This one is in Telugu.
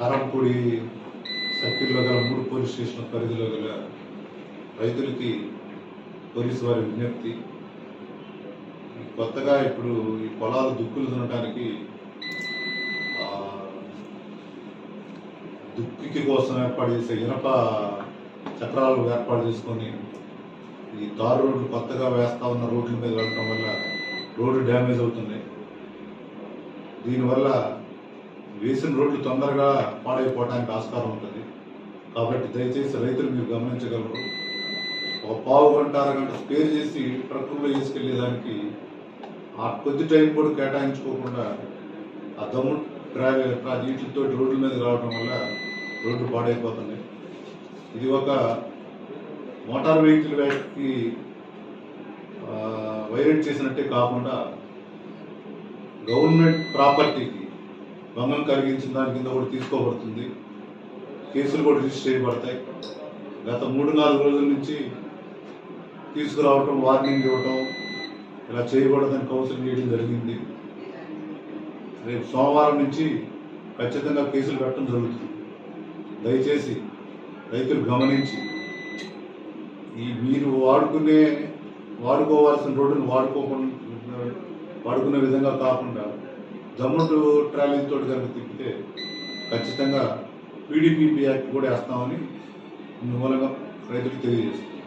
కారంపూడి సర్కిల్లో గల 3 పోలీస్ స్టేషన్ల పరిధిలో గల రైతులకి పోలీసు వారి విజ్ఞప్తి. కొత్తగా ఇప్పుడు ఈ పొలాలు దుక్కులు దున్నడానికి దుక్కి కోసం ఏర్పాటు చేసే ఇనప చక్రాలు ఏర్పాటు చేసుకొని ఈ తారు రోడ్లు కొత్తగా వేస్తా ఉన్న రోడ్ల మీద వెళ్ళడం వల్ల రోడ్డు డ్యామేజ్ అవుతున్నాయి. దీనివల్ల వేసిన రోడ్లు తొందరగా పాడైపోవడానికి ఆస్కారం ఉంటుంది. కాబట్టి దయచేసి రైతులు మీరు గమనించగలరు. ఒక పావు గంట అరగంట స్పేర్ చేసి ట్రక్కుల్లో వేసుకెళ్ళేదానికి ఆ కొద్ది టైం కూడా కేటాయించుకోకుండా ఆ దమ్ము వీటితో రోడ్ల మీద రావడం వల్ల రోడ్లు పాడైపోతున్నాయి. ఇది ఒక మోటార్ వెహికల్ వ్యాక్కి వైలేట్ చేసినట్టే కాకుండా గవర్నమెంట్ ప్రాపర్టీకి భంగం కలిగించిన దాని కింద కూడా తీసుకోబడుతుంది. కేసులు కూడా రిజిస్టర్ చేయబడతాయి. గత 3-4 రోజుల నుంచి తీసుకురావటం, వార్నింగ్ ఇవ్వటం, ఇలా చేయకూడదని కౌన్సిలింగ్ చేయడం జరిగింది. రేపు సోమవారం నుంచి ఖచ్చితంగా కేసులు పెట్టడం జరుగుతుంది. దయచేసి రైతులు గమనించి మీరు వాడుకోవాల్సిన రోడ్డును వాడుకునే విధంగా కాకుండా దమ్ముడు ట్రాలీతో కనుక తిప్పితే ఖచ్చితంగా PDPP యాక్ట్ కూడా వేస్తామని మూలంగా రైతులకు తెలియజేస్తుంది.